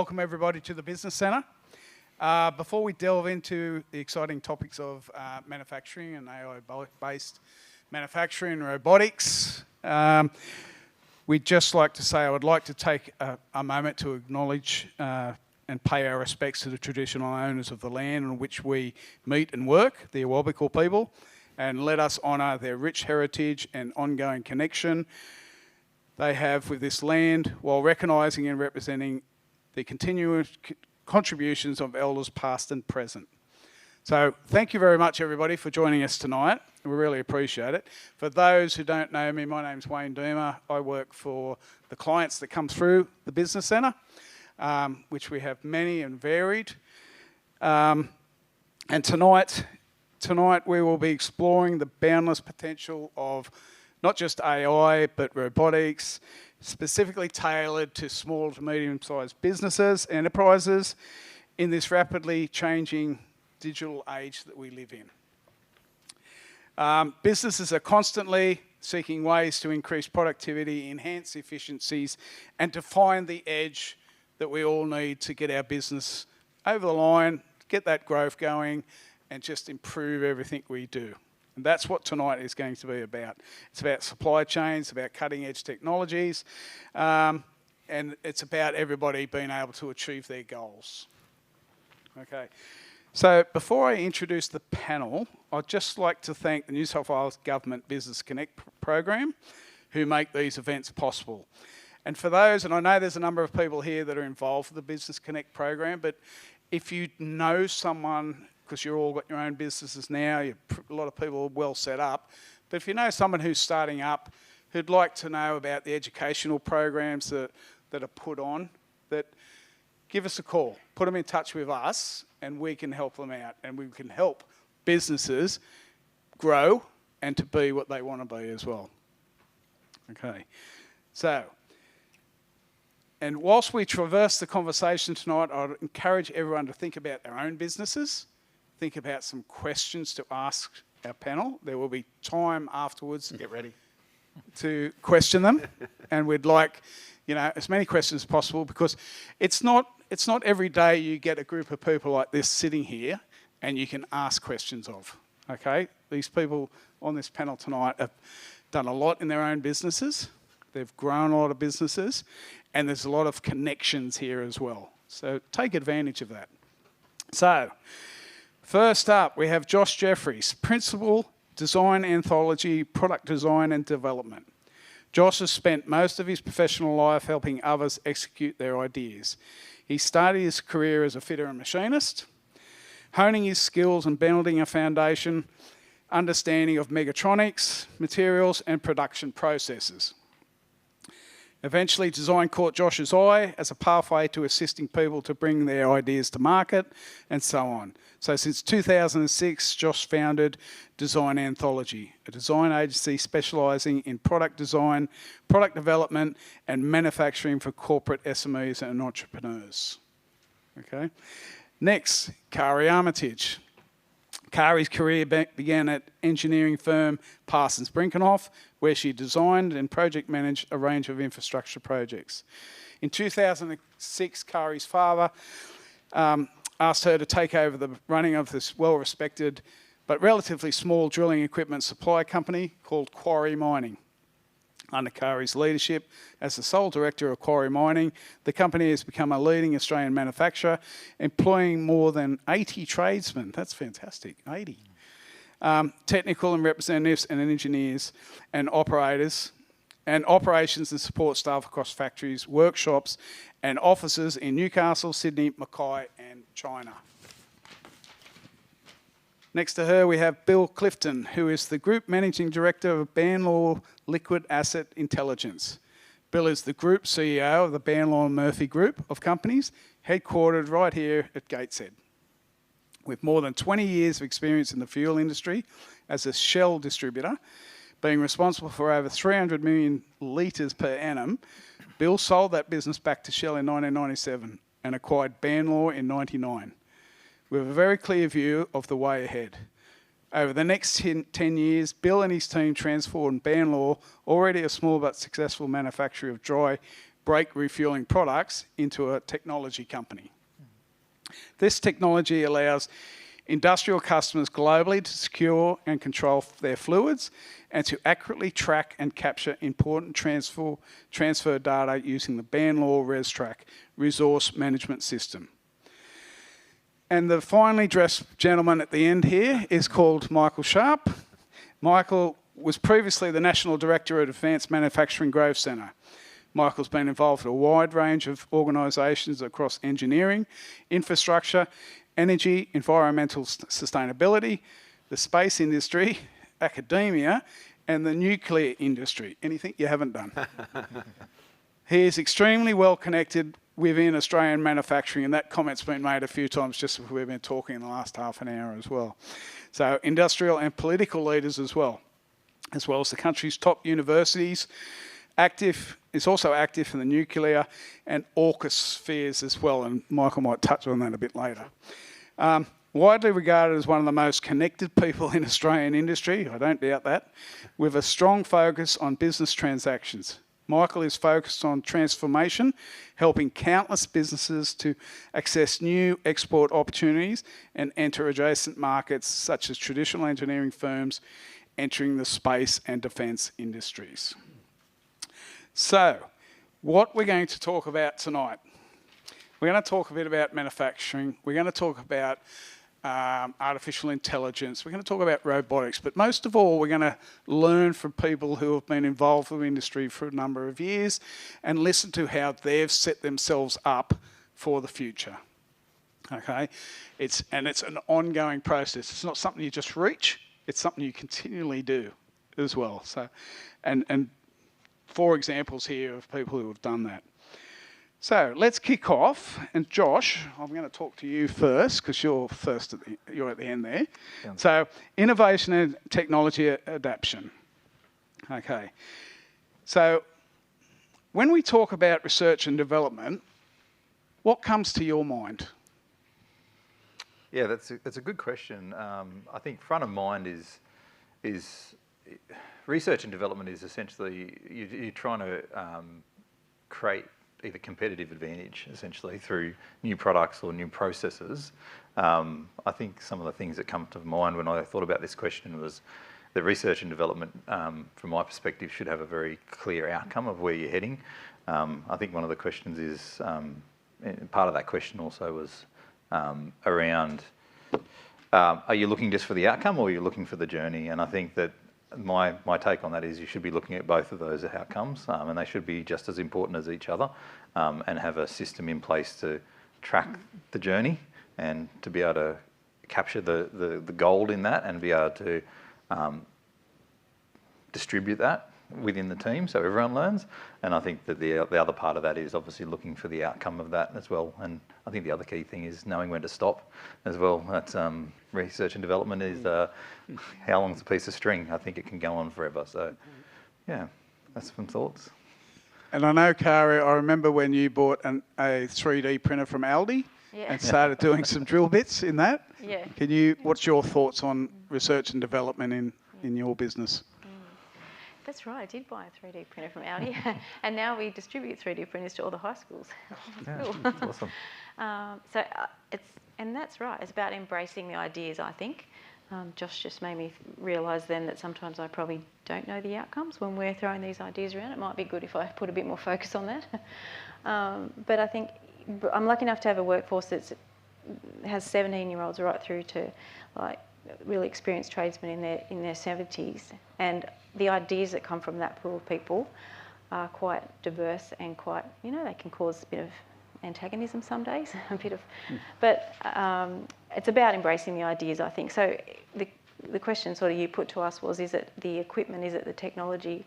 welcome everybody to the Business Centre. Before we delve into the exciting topics of manufacturing and AI-based manufacturing and robotics, we'd just like to say I would like to take a moment to acknowledge and pay our respects to the traditional owners of the land on which we meet and work, the Awabakal people, and let us honour their rich heritage and ongoing connection they have with this land, while recognising and representing the continuous contributions of elders past and present. So thank you very much everybody for joining us tonight. We really appreciate it. For those who don't know me, my name's Wayne Doomer. I work for the clients that come through the Business Centre, which we have many and varied. And tonight we will be exploring the boundless potential of not just AI, but robotics, specifically tailored to small to medium-sized businesses, enterprises, in this rapidly changing digital age that we live in. Businesses are constantly seeking ways to increase productivity, enhance efficiencies, and to find the edge that we all need to get our business over the line, get that growth going, and just improve everything we do. And that's what tonight is going to be about. It's about supply chains, about cutting edge technologies, and it's about everybody being able to achieve their goals. Okay, so before I introduce the panel, I'd just like to thank the New South Wales Government Business Connect program who make these events possible. And for those, and I know there's a number of people here that are involved with the Business Connect program, but if you know someone, because you've all got your own businesses now, a lot of people are well set up, but if you know someone who's starting up, who'd like to know about the educational programs that are put on, that give us a call, put them in touch with us, and we can help them out, and we can help businesses grow and to be what they want to be as well. Okay, so, and whilst we traverse the conversation tonight, I'd encourage everyone to think about their own businesses, think about some questions to ask our panel. There will be time afterwards. Get ready. To question them, and we'd like, you know, as many questions as possible, because it's not every day you get a group of people like this sitting here and you can ask questions of. Okay, these people on this panel tonight have done a lot in their own businesses. They've grown a lot of businesses, and there's a lot of connections here as well. So take advantage of that. So, first up, we have Josh Jeffries, Principal, Design Anthology, Product Design and Development. Josh has spent most of his professional life helping others execute their ideas. He started his career as a fitter and machinist, honing his skills and building a foundation, understanding of mechatronics, materials and production processes. Eventually, design caught Josh's eye as a pathway to assisting people to bring their ideas to market, and so on. So since 2006, Josh founded Design Anthology, a design agency specialising in product design, product development, and manufacturing for corporate SMEs and entrepreneurs. Okay. Next, Kari Armitage. Kari's career began at engineering firm Parsons Brinckerhoff, where she designed and project managed a range of infrastructure projects. In 2006, Kari's father asked her to take over the running of this well-respected but relatively small drilling equipment supply company called Quarry Mining. Under Kari's leadership as the sole director of Quarry Mining, the company has become a leading Australian manufacturer, employing more than 80 tradesmen. That's fantastic, 80. Technical and representatives and engineers and operators, and operations and support staff across factories, workshops and offices in Newcastle, Sydney, Mackay and China. Next to her we have Bill Clifton, who is the Group Managing Director of Banlaw Liquid Asset Intelligence. Bill is the Group CEO of the Banlaw Murphy Group of companies, headquartered right here at Gateshead. With more than 20 years of experience in the fuel industry as a Shell distributor, being responsible for over 300 million litres per annum, Bill sold that business back to Shell in 1997 and acquired Banlaw in 1999. We have a very clear view of the way ahead. Over the next 10 years, Bill and his team transformed Banlaw, already a small but successful manufacturer of dry brake refueling products into a technology company. This technology allows industrial customers globally to secure and control their fluids and to accurately track and capture important transfer data using the Banlaw ResTrack resource management system. And the finely dressed gentleman at the end here is called Michael Sharp. Michael was previously the National Director at Advanced Manufacturing Growth Centre. Michael's been involved in a wide range of organisations across engineering, infrastructure, energy, environmental sustainability, the space industry, academia, and the nuclear industry. Anything you haven't done? He is extremely well connected within Australian manufacturing, and that comment's been made a few times just as we've been talking in the last half an hour as well. So industrial and political leaders as well as the country's top universities. Is also active in the nuclear and AUKUS spheres as well, and Michael might touch on that a bit later. Widely regarded as one of the most connected people in Australian industry, I don't doubt that, with a strong focus on business transactions. Michael is focused on transformation, helping countless businesses to access new export opportunities and enter adjacent markets such as traditional engineering firms entering the space and defence industries. So, what we're going to talk about tonight, we're going to talk a bit about manufacturing, we're going to talk about artificial intelligence, we're going to talk about robotics, but most of all we're going to learn from people who have been involved with the industry for a number of years and listen to how they've set themselves up for the future. Okay, it's an ongoing process. It's not something you just reach, it's something you continually do as well. So, and 4 examples here of people who have done that. So let's kick off. And Josh, I'm going to talk to you first because you're at the end there. Yeah. So innovation and technology adaptation. Okay. So when we talk about research and development, what comes to your mind? Yeah, that's a good question. I think front of mind is research and development is essentially you're trying to create either competitive advantage essentially through new products or new processes. I think some of the things that come to mind when I thought about this question was the research and development, from my perspective, should have a very clear outcome of where you're heading. I think one of the questions is, part of that question also was around, are you looking just for the outcome or are you looking for the journey? And I think that my take on that is you should be looking at both of those outcomes, and they should be just as important as each other, and have a system in place to track the journey and to be able to capture the gold in that and be able to distribute that within the team so everyone learns. And I think that the other part of that is obviously looking for the outcome of that as well. And I think the other key thing is knowing when to stop as well. That's research and development is how long's a piece of string? I think it can go on forever. So yeah, that's some thoughts. And I know, Kari, I remember when you bought a 3D printer from Aldi and started doing some drill bits in that. Yeah. What's your thoughts on research and development in your business? That's right, I did buy a 3D printer from Aldi and now we distribute 3D printers to all the high schools. Cool. That's awesome. And that's right, it's about embracing the ideas, I think. Josh just made me realise then that sometimes I probably don't know the outcomes when we're throwing these ideas around. It might be good if I put a bit more focus on that. But I think I'm lucky enough to have a workforce that has 17-year-olds right through to like really experienced tradesmen in their 70s, and the ideas that come from that pool of people are quite diverse and quite, they can cause a bit of antagonism some days, but it's about embracing the ideas, I think. So the question sort of you put to us was, is it the equipment, is it the technology?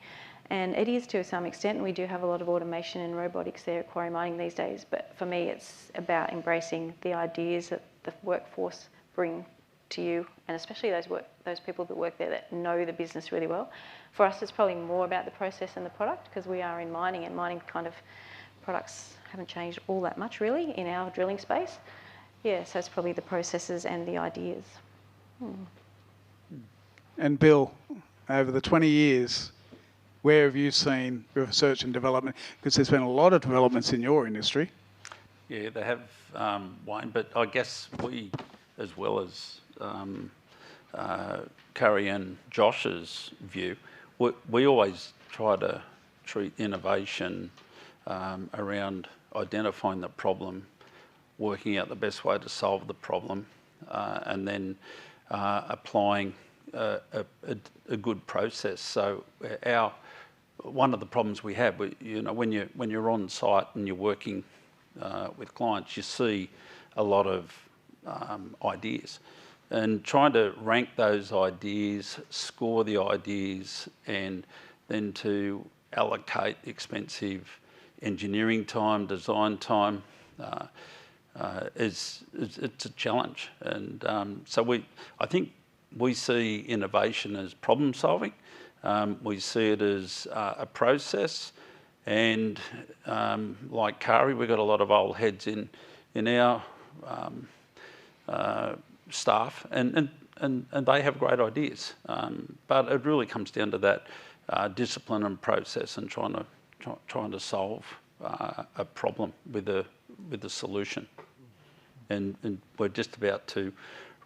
And it is to some extent. We do have a lot of automation and robotics there at quarry mining these days, but for me it's about embracing the ideas that the workforce bring to you, and especially those people that work there that know the business really well. For us, it's probably more about the process and the product, because we are in mining, and mining kind of products haven't changed all that much really in our drilling space. Yeah, so it's probably the processes and the ideas. And Bill, over the 20 years, Where have you seen research and development? Because there's been a lot of developments in your industry. Yeah, they have, Wayne, but I guess we, as well as Curry and Josh's view, we always try to treat innovation around identifying the problem, working out the best way to solve the problem, and then applying a good process. So one of the problems we have, when you're on site and you're working with clients, you see a lot of ideas, and trying to rank those ideas, score the ideas, and then to allocate expensive engineering time, design time, it's a challenge. And so I think we see innovation as problem solving. We see it as a process. And like Kari, we've got a lot of old heads in our staff, and they have great ideas. But it really comes down to that discipline and process, and trying to solve a problem with a solution. And we're just about to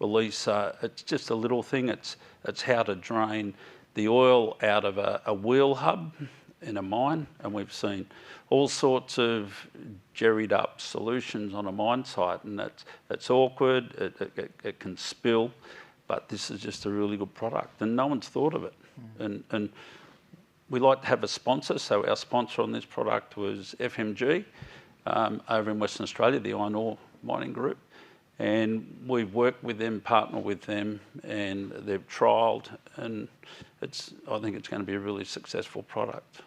release. It's just a little thing. It's how to drain the oil out of a wheel hub in a mine, and we've seen all sorts of jerried up solutions on a mine site, and it's awkward, it can spill, but this is just a really good product, and no one's thought of it. And we like to have a sponsor, so our sponsor on this product was FMG over in Western Australia, the iron ore mining group, and we've worked with them, partnered with them, and they've trialled, and I think it's going to be a really successful product.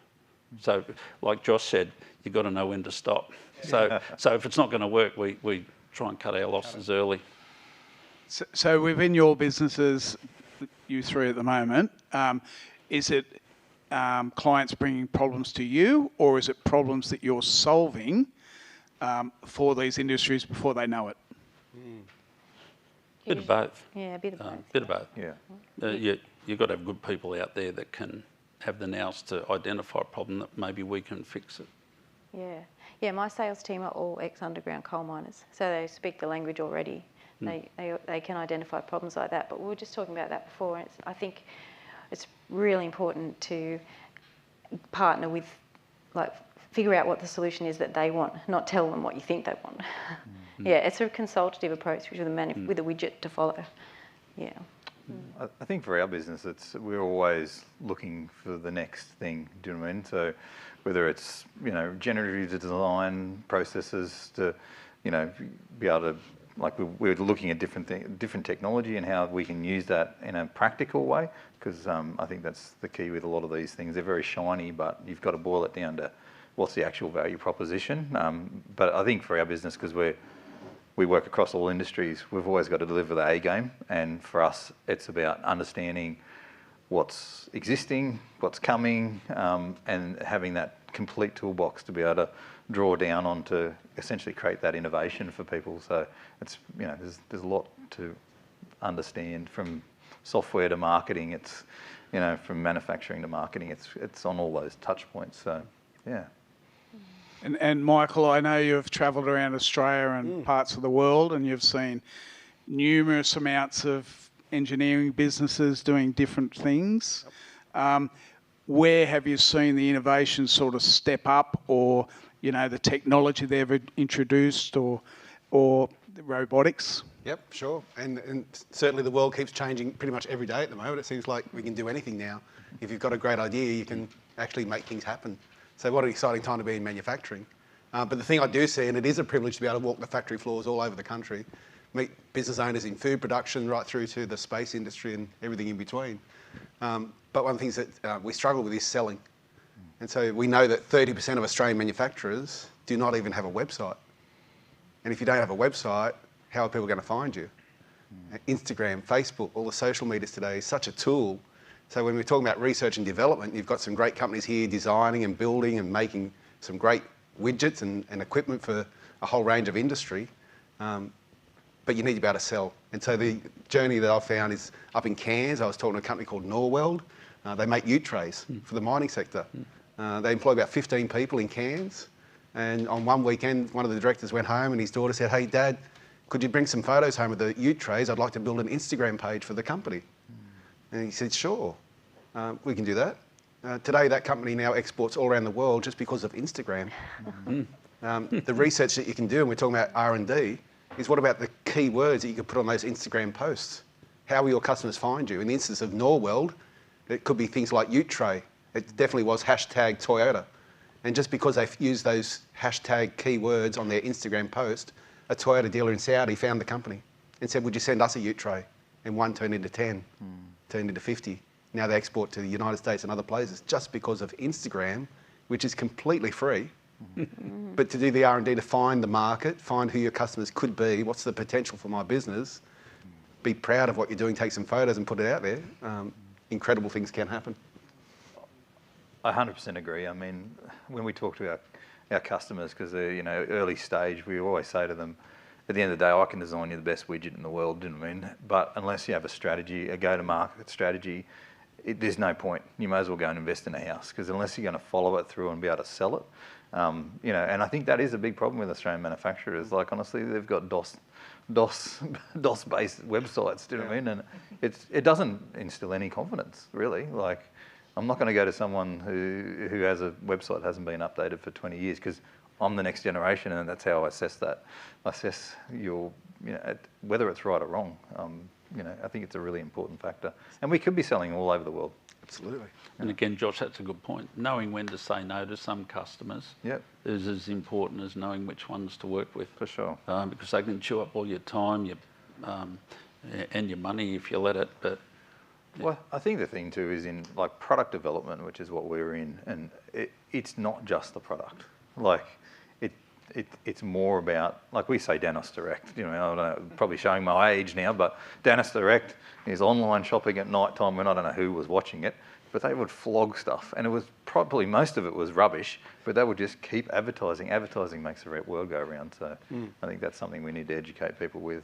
So, like Josh said, you've got to know when to stop. So if it's not going to work, we try and cut our losses early. So within your businesses, you three at the moment, is it clients bringing problems to you, or is it problems that you're solving for these industries before they know it? Bit of both. Yeah, a bit of both. Bit of both. Yeah. You've got to have good people out there that can have the nous to identify a problem that maybe we can fix it. Yeah. My sales team are all ex-underground coal miners, so they speak the language already. They can identify problems like that. But we were just talking about that before, and I think it's really important to partner with, figure out what the solution is that they want, not tell them what you think they want. Yeah, it's a consultative approach with a widget to follow. Yeah. I think for our business, we're always looking for the next thing. Do you know what I mean? So whether it's generative design processes to be able to, we're looking at different technology and how we can use that in a practical way, because I think that's the key with a lot of these things. They're very shiny, but you've got to boil it down to what's the actual value proposition. But I think for our business, because we work across all industries, we've always got to deliver the A game. And for us, it's about understanding what's existing, what's coming, and having that complete toolbox to be able to draw down on to essentially create that innovation for people. So it's, there's a lot to understand, from software to marketing. It's, from manufacturing to marketing. It's on all those touch points. So, yeah. And Michael, I know you've travelled around Australia and parts of the world, and you've seen numerous amounts of engineering businesses doing different things. Where have you seen the innovation sort of step up, or the technology they've introduced, or the robotics? Yep, sure. And certainly the world keeps changing pretty much every day at the moment. It seems like we can do anything now. If you've got a great idea, you can actually make things happen. So what an exciting time to be in manufacturing. But the thing I do see, and it is a privilege to be able to walk the factory floors all over the country, meet business owners in food production right through to the space industry and everything in between. But one of the things that we struggle with is selling. And so we know that 30% of Australian manufacturers do not even have a website. And if you don't have a website, how are people going to find you? Instagram, Facebook, all the social medias today is such a tool. So when we're talking about research and development, you've got some great companies here designing and building and making some great widgets and equipment for a whole range of industry. But you need to be able to sell. And so the journey that I've found is up in Cairns. I was talking to a company called Norweld. They make ute trays for the mining sector. They employ about 15 people in Cairns. And on one weekend, one of the directors went home and his daughter said, "Hey, Dad, could you bring some photos home of the ute trays? I'd like to build an Instagram page for the company." And he said, "Sure, we can do that." Today, that company now exports all around the world just because of Instagram. The research that you can do, and we're talking about R&D, is what about the key words that you could put on those Instagram posts? How will your customers find you? In the instance of Norweld, it could be things like ute tray. It definitely was hashtag Toyota. And just because they've used those hashtag keywords on their Instagram post, a Toyota dealer in Saudi found the company and said, "Would you send us a ute tray?" And one turned into 10, turned into 50. Now they export to the United States and other places just because of Instagram, which is completely free. But to do the R&D to find the market, find who your customers could be, what's the potential for my business, be proud of what you're doing, take some photos and put it out there, incredible things can happen. I 100% agree. I mean, when we talk to our customers, because they're, early stage, we always say to them, at the end of the day, I can design you the best widget in the world, do you know what I mean? But unless you have a strategy, a go-to-market strategy, there's no point. You may as well go and invest in a house, because unless you're going to follow it through and be able to sell it, and I think that is a big problem with Australian manufacturers. Like, honestly, they've got DOS-based websites, do you know what I mean? And it doesn't instill any confidence, really. Like, I'm not going to go to someone who has a website that hasn't been updated for 20 years, because I'm the next generation, and that's how I assess that. I assess your, whether it's right or wrong. I think it's a really important factor. And we could be selling all over the world. Absolutely. And again, Josh, that's a good point. Knowing when to say no to some customers is as important as knowing which ones to work with. For sure. Because they can chew up all your time and your money if you let it. But well, I think the thing too is in like product development, which is what we're in, and it's not just the product. Like it's more about, like we say, Danos Direct. I don't know, probably showing my age now, but Danos Direct is online shopping at night time when I don't know who was watching it, but they would flog stuff, and it was probably most of it was rubbish, but they would just keep advertising. Advertising makes the world go around, so I think that's something we need to educate people with.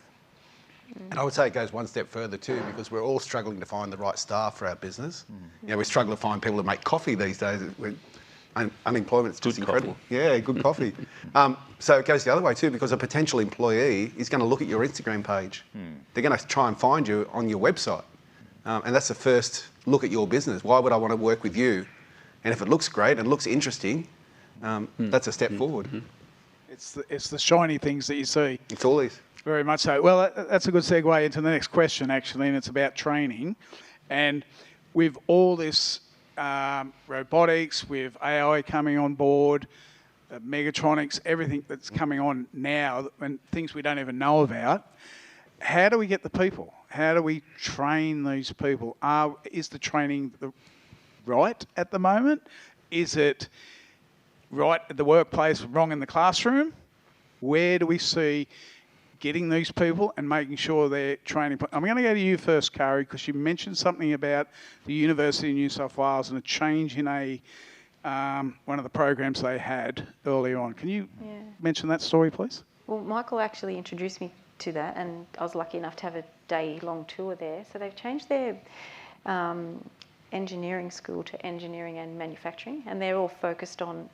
And I would say it goes one step further too, because we're all struggling to find the right staff for our business. We struggle to find people to make coffee these days. Unemployment's just incredible. Coffee. Yeah, good coffee. So it goes the other way too, because a potential employee is going to look at your Instagram page. They're going to try and find you on your website. And that's the first look at your business. Why would I want to work with you? And if it looks great and looks interesting, that's a step forward. It's the shiny things that you see. It's all these. Very much so. Well, that's a good segue into the next question, actually, and it's about training. And with all this robotics, with AI coming on board, megatronics, everything that's coming on now, and things we don't even know about, how do we get the people? How do we train these people? Is the training right at the moment? Is it right at the workplace, wrong in the classroom? Where do we see getting these people and making sure they're training? I'm going to go to you first, Kari, because you mentioned something about the University of New South Wales and a change in one of the programs they had earlier on. Can you mention that story, please? Well, Michael actually introduced me to that, and I was lucky enough to have a day-long tour there. So they've changed their engineering school to engineering and manufacturing, and they're all focused on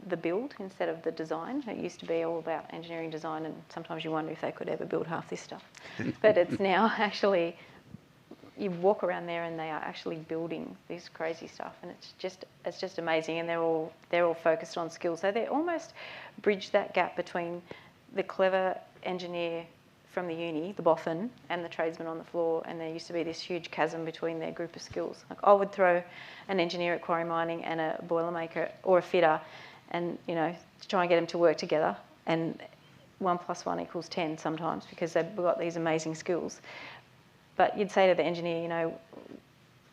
the build instead of the design. It used to be all about engineering design, and sometimes you wonder if they could ever build half this stuff. But it's now actually, you walk around there and they are actually building this crazy stuff, and it's just amazing. And they're all focused on skills. So they almost bridge that gap between the clever engineer from the uni, the boffin, and the tradesman on the floor, and there used to be this huge chasm between their group of skills. Like, I would throw an engineer at quarry mining and a boilermaker or a fitter, and to try and get them to work together, and 1 + 1 = 10 sometimes, because they've got these amazing skills. But you'd say to the engineer,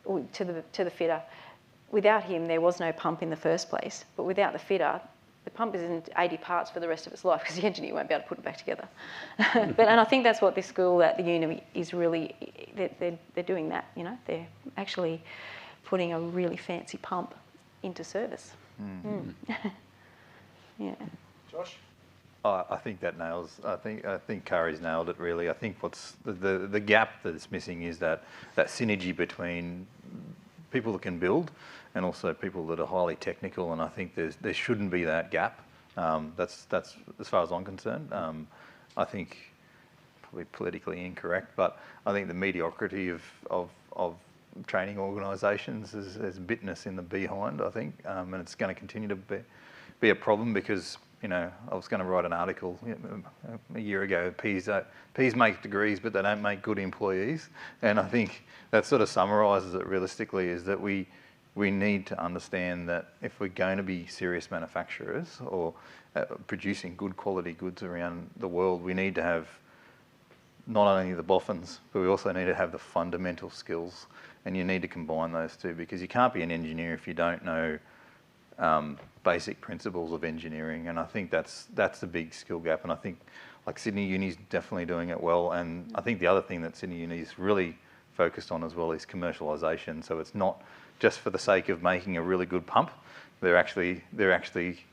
or to the fitter, without him there was no pump in the first place, but without the fitter, the pump is in 80 parts for the rest of its life, because the engineer won't be able to put it back together. And I think that's what this school at the uni is really, they're doing that, they're actually putting a really fancy pump into service. Yeah. Josh? I think that nails. I think Kari's nailed it really. I think what's the gap that it's missing is that synergy between people that can build and also people that are highly technical, and I think there shouldn't be that gap. That's as far as I'm concerned. I think probably politically incorrect, but I think the mediocrity of training organisations has bitten us in the behind, I think, and it's going to continue to be a problem because, you know, I was going to write an article a year ago, Ps make degrees but they don't make good employees, and I think that sort of summarises it realistically, is that we need to understand that if we're going to be serious manufacturers or producing good quality goods around the world, we need to have not only the boffins, but we also need to have the fundamental skills, and you need to combine those two, because you can't be an engineer if you don't know basic principles of engineering, and I think that's the big skill gap, and I think like Sydney Uni's definitely doing it well, and I think the other thing that Sydney Uni is really focused on as well is commercialisation, so it's not just for the sake of making a really good pump. They're actually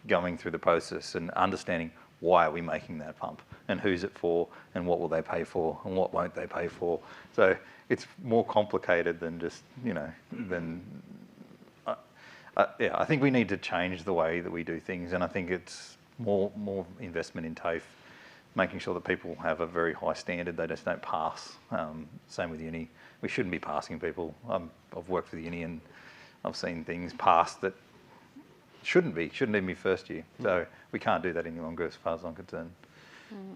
going through the process and understanding why are we making that pump and who's it for and what will they pay for and what won't they pay for. So it's more complicated than just, you know, yeah, I think we need to change the way that we do things, and I think it's more investment in TAFE, making sure that people have a very high standard, they just don't pass. Same with uni. We shouldn't be passing people. I've worked with uni and I've seen things passed that shouldn't even be first year. So we can't do that any longer as far as I'm concerned.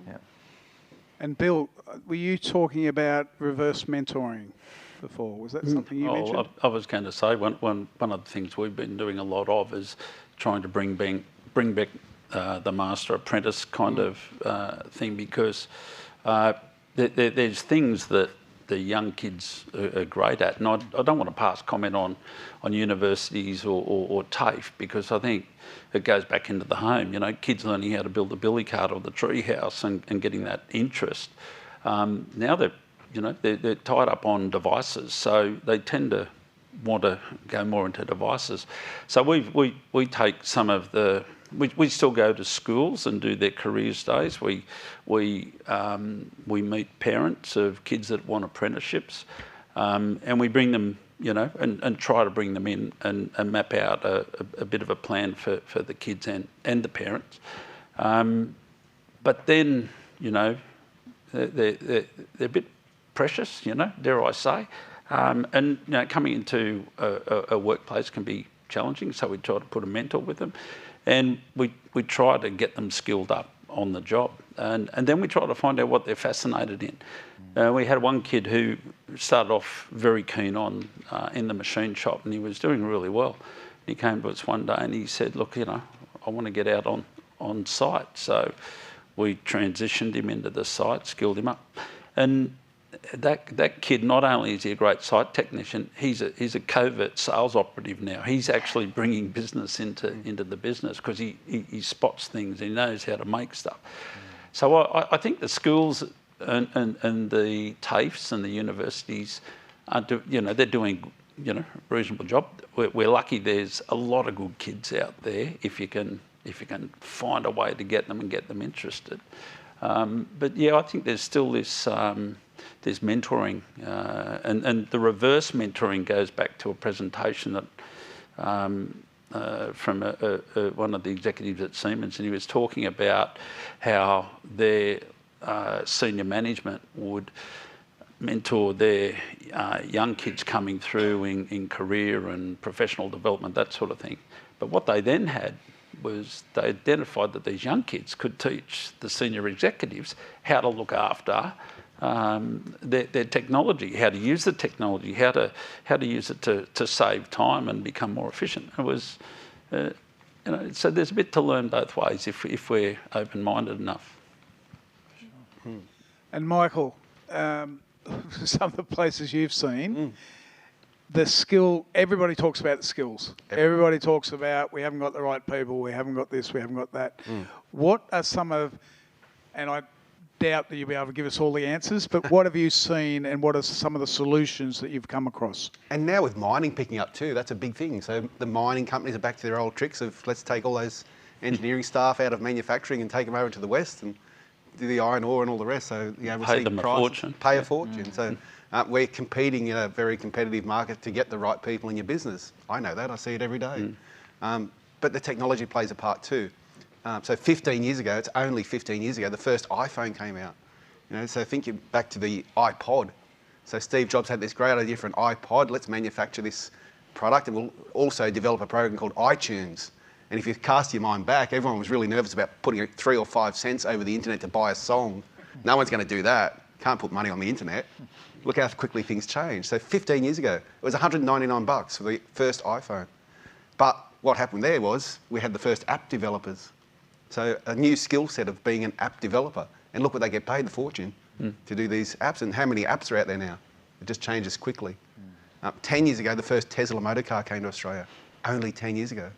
Yeah. And Bill, were you talking about reverse mentoring before? Was that something you mentioned? I was going to say one of the things we've been doing a lot of is trying to bring back the master apprentice kind of thing, because there's things that the young kids are great at, and I don't want to pass comment on universities or TAFE, because I think it goes back into the home. You know, kids learning how to build a billy cart or the tree house and getting that interest. Now they're tied up on devices, so they tend to want to go more into devices. So we take some of the. We still go to schools and do their careers days. We meet parents of kids that want apprenticeships, and we bring them, you know, and try to bring them in and map out a bit of a plan for the kids and the parents. But then, you know, they're a bit precious, you know, dare I say, and you know, coming into a workplace can be challenging. So we try to put a mentor with them. And we try to get them skilled up on the job. And then we try to find out what they're fascinated in. We had one kid who started off very keen on in the machine shop, and he was doing really well. He came to us one day and he said, look, you know, I want to get out on site. So we transitioned him into the site, skilled him up. And that kid, not only is he a great site technician, he's a covert sales operative now. He's actually bringing business into the business because he spots things, he knows how to make stuff. So I think the schools and the TAFEs and the universities they're doing a reasonable job. We're lucky there's a lot of good kids out there if you can find a way to get them and get them interested. But yeah, I think there's still this there's mentoring, and the reverse mentoring goes back to a presentation that from one of the executives at Siemens, and he was talking about how their senior management would mentor their young kids coming through in career and professional development, that sort of thing. But what they then had was they identified that these young kids could teach the senior executives how to look after their technology, how to use the technology, how to use it to save time and become more efficient. It was, so there's a bit to learn both ways if we're open-minded enough. And Michael, some of the places you've seen, the skill, everybody talks about the skills. Everybody talks about we haven't got the right people, we haven't got this, we haven't got that. What are some of, and I doubt that you'll be able to give us all the answers, but what have you seen and what are some of the solutions that you've come across? And now with mining picking up too, that's a big thing. So the mining companies are back to their old tricks of let's take all those engineering staff out of manufacturing and take them over to the West and do the iron ore and all the rest. So we're pay seeing them a fortune. Pay a fortune. So We're competing in a very competitive market to get the right people in your business. I know that, I see it every day. But the technology plays a part too. So 15 years ago, it's only 15 years ago, the first iPhone came out. So thinking back to the iPod. So Steve Jobs had this great idea for an iPod. Let's manufacture this product, and we'll also develop a program called iTunes. And if you cast your mind back, everyone was really nervous about putting 3 or 5 cents over the internet to buy a song. No one's going to do that. Can't put money on the internet. Look how quickly things change. So 15 years ago, it was $199 for the first iPhone. But what happened there was we had the first app developers. So a new skill set of being an app developer. And look what they get paid, the fortune, to do these apps. And how many apps are out there now? It just changes quickly. 10 years ago, the first Tesla motor car came to Australia. Only 10 years ago.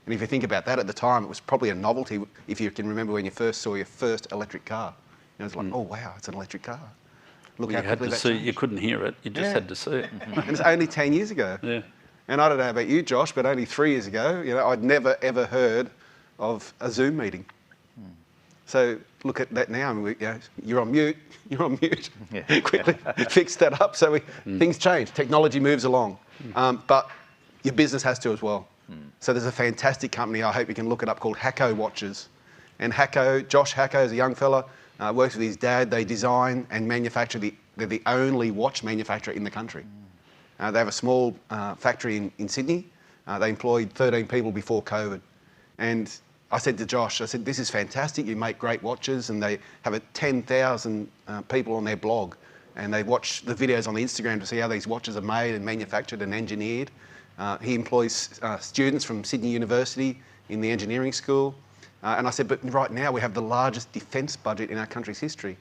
And if you think about that at the time, it was probably a novelty, if you can remember when you first saw your first electric car. It's like, oh wow, it's an electric car. Look how quickly that changed. You couldn't hear it, you just had to see it. And it's only 10 years ago. Yeah. And I don't know about you, Josh, but only 3 years ago, I'd never ever heard of a Zoom meeting. So look at that now. I mean, you're on mute. You're on mute. Yeah. Quickly fix that up. So things change. Technology moves along, but your business has to as well. So there's a fantastic company. I hope you can look it up called Hacko Watches. And Hacko, Josh Hacko is a young fella. Works with his dad. They design and manufacture they're the only watch manufacturer in the country. They have a small factory in Sydney. They employed 13 people before COVID. And I said to Josh, this is fantastic. You make great watches, and they have 10,000 people on their blog, and they watch the videos on the Instagram to see how these watches are made and manufactured and engineered. He employs students from Sydney University in the engineering school. And I said, but right now we have the largest defence budget in our country's history.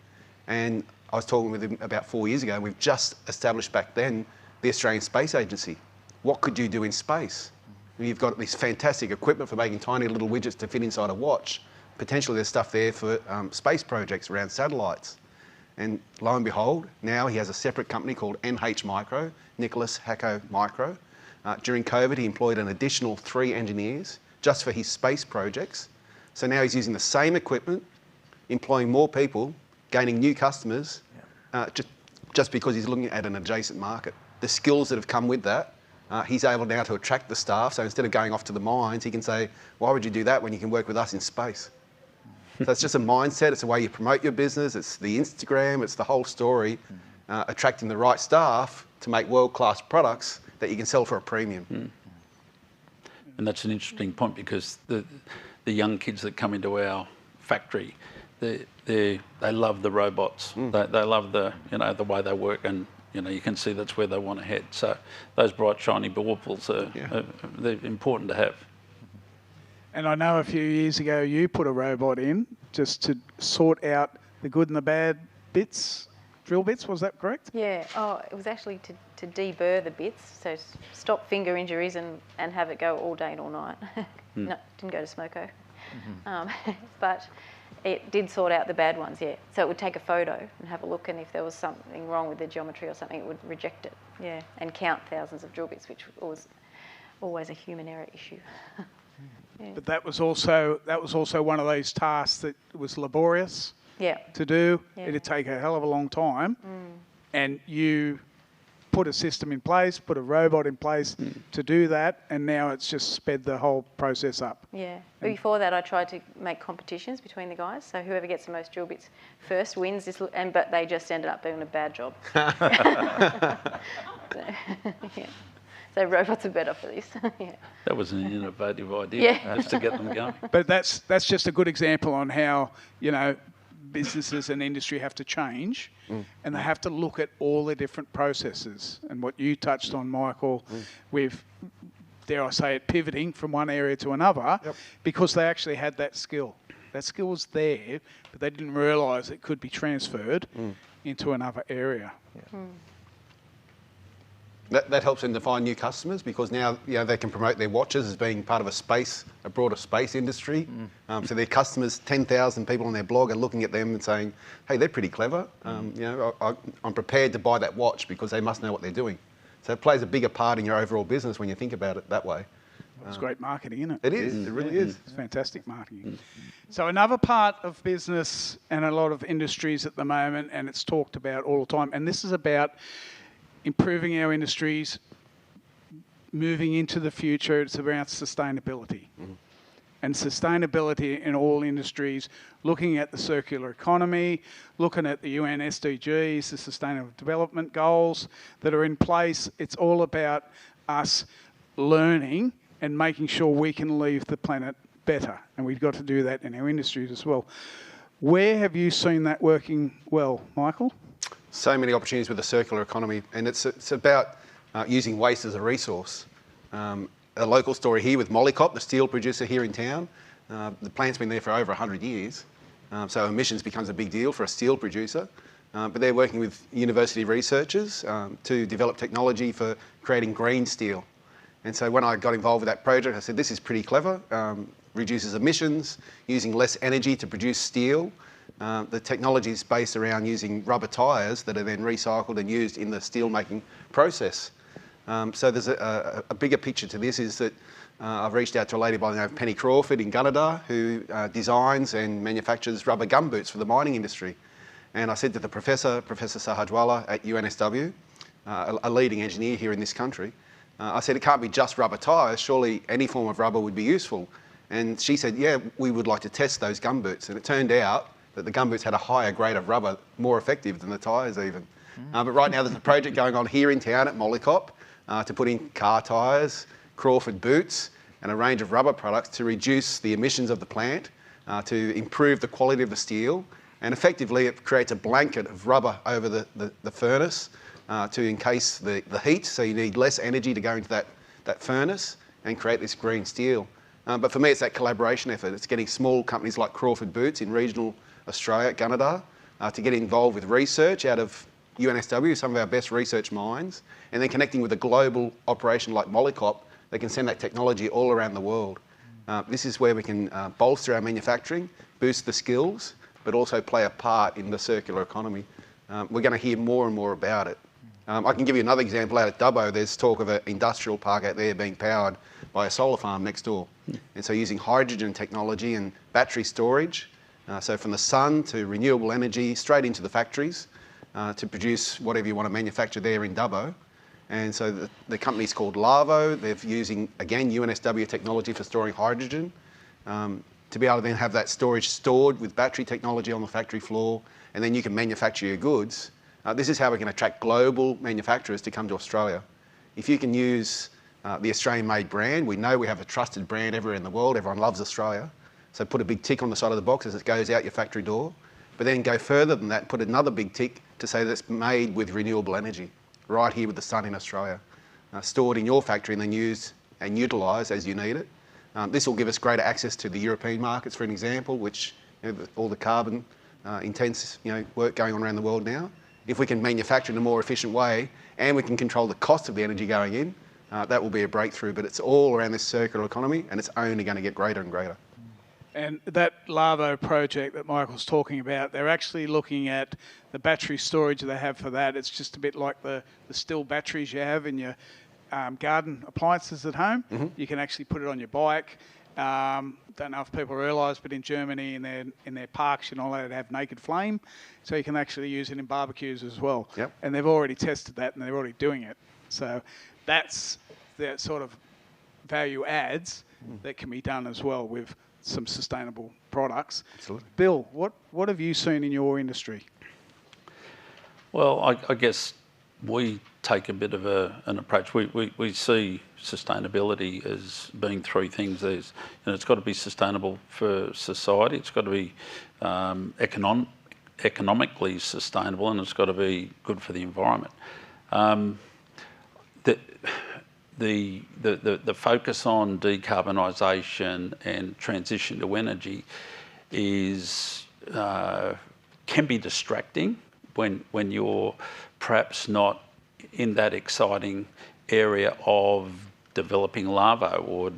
And I was talking with him about 4 years ago, and we've just established back then the Australian Space Agency. What could you do in space? You've got this fantastic equipment for making tiny little widgets to fit inside a watch. Potentially there's stuff there for space projects around satellites. And lo and behold, now he has a separate company called NH Micro, Nicholas Hacko Micro. During COVID, he employed an additional 3 engineers just for his space projects. So now he's using the same equipment, employing more people, gaining new customers, just because he's looking at an adjacent market. The skills that have come with that, he's able now to attract the staff. So instead of going off to the mines, he can say, why would you do that when you can work with us in space? So it's just a mindset. It's the way you promote your business. It's the Instagram. It's the whole story, attracting the right staff to make world-class products that you can sell for a premium. And that's an interesting point, because the young kids that come into our factory, they love the robots. They love the way they work, and you can see that's where they want to head. So those bright, shiny baubles they're important to have. And I know a few years ago you put a robot in just to sort out the good and the bad bits, drill bits, was that correct? Yeah, it was actually to deburr the bits, so stop finger injuries and have it go all day and all night. No, didn't go to Smoko. But it did sort out the bad ones, yeah. So it would take a photo and have a look, and if there was something wrong with the geometry or something, it would reject it, yeah, and count thousands of drill bits, which was always a human error issue. Yeah. But that was also one of those tasks that was laborious to do. Yeah. It'd take a hell of a long time, and you put a system in place, put a robot in place to do that, and now it's just sped the whole process up. Yeah. But before that, I tried to make competitions between the guys, so whoever gets the most drill bits first wins this, but they just ended up doing a bad job. Yeah. So robots are better for this. Yeah. That was an innovative idea, just to get them going. But that's just a good example on how businesses and industry have to change, and they have to look at all the different processes. And what you touched on, Michael, with, dare I say it, pivoting from one area to another, because they actually had that skill. That skill was there, but they didn't realise it could be transferred into another area. Yeah. That helps them to find new customers, because now they can promote their watches as being part of a broader space industry. So their customers, 10,000 people on their blog, are looking at them and saying, "Hey, they're pretty clever. I'm prepared to buy that watch because they must know what they're doing." So it plays a bigger part in your overall business when you think about it that way. It's great marketing, isn't it? It is, it really is. It's fantastic marketing. So another part of business and a lot of industries at the moment, and it's talked about all the time, and this is about improving our industries, moving into the future. It's about sustainability. And sustainability in all industries, looking at the circular economy, looking at the UN SDGs, the Sustainable Development Goals that are in place. It's all about us learning and making sure we can leave the planet better. And we've got to do that in our industries as well. Where have you seen that working well, Michael? So many opportunities with the circular economy, and it's about using waste as a resource. A local story here with Mollycop, the steel producer here in town. The plant's been there for over 100 years, so emissions becomes a big deal for a steel producer. But they're working with university researchers to develop technology for creating green steel. And so when I got involved with that project, I said, this is pretty clever, reduces emissions, using less energy to produce steel. The technology is based around using rubber tyres that are then recycled and used in the steel making process. So there's a bigger picture to this, is that I've reached out to a lady by the name of Penny Crawford in Gunnedah, who designs and manufactures rubber gumboots for the mining industry. And I said to the Professor Sahajwala at UNSW, a leading engineer here in this country, I said, it can't be just rubber tyres, surely any form of rubber would be useful. And she said, yeah, we would like to test those gumboots. And it turned out that the gumboots had a higher grade of rubber, more effective than the tyres even. But right now there's a project going on here in town at Mollycop to put in car tyres, Crawford boots, and a range of rubber products to reduce the emissions of the plant, to improve the quality of the steel, and effectively it creates a blanket of rubber over the furnace to encase the heat, so you need less energy to go into that furnace and create this green steel. But for me, it's that collaboration effort. It's getting small companies like Crawford Boots in regional Australia, Gunnedah, to get involved with research out of UNSW, some of our best research minds, and then connecting with a global operation like Mollycop that can send that technology all around the world. This is where we can bolster our manufacturing, boost the skills, but also play a part in the circular economy. We're going to hear more and more about it. I can give you another example. Out at Dubbo, there's talk of an industrial park out there being powered by a solar farm next door. And so using hydrogen technology and battery storage, so from the sun to renewable energy, straight into the factories, to produce whatever you want to manufacture there in Dubbo. And so the company's called Lavo. They're using, again, UNSW technology for storing hydrogen, to be able to then have that storage stored with battery technology on the factory floor, and then you can manufacture your goods. This is how we can attract global manufacturers to come to Australia. If you can use the Australian-made brand, we know we have a trusted brand everywhere in the world. Everyone loves Australia. So put a big tick on the side of the box as it goes out your factory door. But then go further than that, put another big tick to say that it's made with renewable energy, right here with the sun in Australia, stored in your factory and then used and utilised as you need it. This will give us greater access to the European markets, for an example, which all the carbon intense work going on around the world now. If we can manufacture in a more efficient way and we can control the cost of the energy going in, that will be a breakthrough. But it's all around this circular economy, and it's only going to get greater and greater. And that Lavo project that Michael's talking about, they're actually looking at the battery storage they have for that. It's just a bit like the still batteries you have in your garden appliances at home. Mm-hmm. You can actually put it on your bike. Don't know if people realise, but in Germany, in their parks, you're not allowed to have naked flame, so you can actually use it in barbecues as well. Yep. And they've already tested that, and they're already doing it. So that's the sort of value adds that can be done as well with some sustainable products. Absolutely. Bill, what have you seen in your industry? Well, I guess we take a bit of an approach. We see sustainability as being three things. It's got to be sustainable for society, it's got to be economically sustainable, and it's got to be good for the environment. The focus on decarbonisation and transition to energy can be distracting when you're perhaps not in that exciting area of developing Lavo or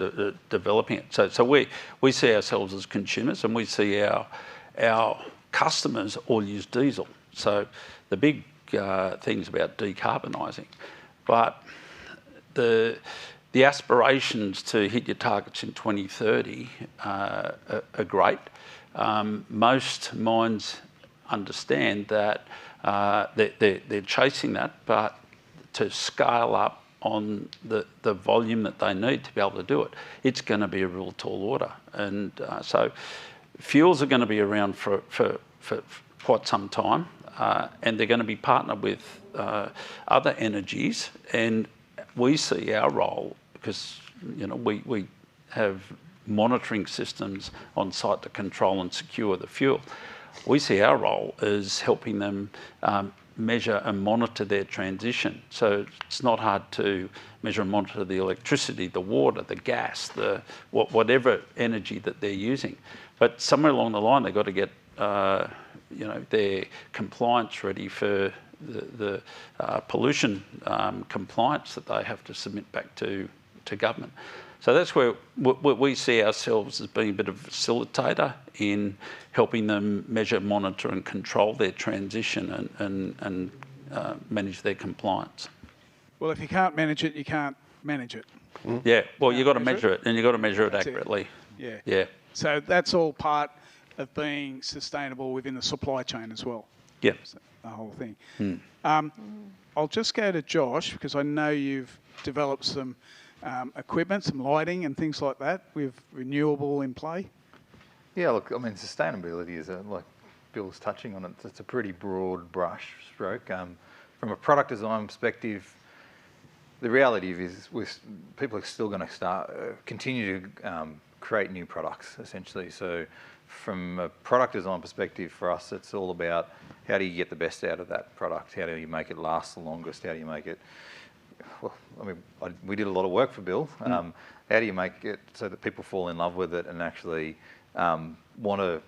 developing it. So we see ourselves as consumers, and we see our customers all use diesel. So the big thing's about decarbonising, but the aspirations to hit your targets in 2030 are great. Most mines understand that they're chasing that, but to scale up on the volume that they need to be able to do it, it's going to be a real tall order. And so fuels are going to be around for quite some time, and they're going to be partnered with other energies. And we see our role, because we have monitoring systems on site to control and secure the fuel. We see our role as helping them measure and monitor their transition. So it's not hard to measure and monitor the electricity, the water, the gas, whatever energy that they're using. But somewhere along the line, they've got to get their compliance ready for the pollution compliance that they have to submit back to government. So that's where we see ourselves as being a bit of a facilitator in helping them measure, monitor and control their transition and manage their compliance. Well, if you can't manage it, you can't manage it. Yeah, well, you've got to measure it, and you've got to measure it accurately. Yeah. So that's all part of being sustainable within the supply chain as well. Yeah. So the whole thing. I'll just go to Josh, because I know you've developed some equipment, some lighting and things like that with renewable in play. Yeah, look, I mean, sustainability is, like Bill's touching on it, it's a pretty broad brush stroke. From a product design perspective, the reality is people are still going to continue to create new products, essentially. So from a product design perspective, for us, it's all about how do you get the best out of that product? How do you make it last the longest? How do you make it... Well, I mean, we did a lot of work for Bill. How do you make it so that people fall in love with it and actually want to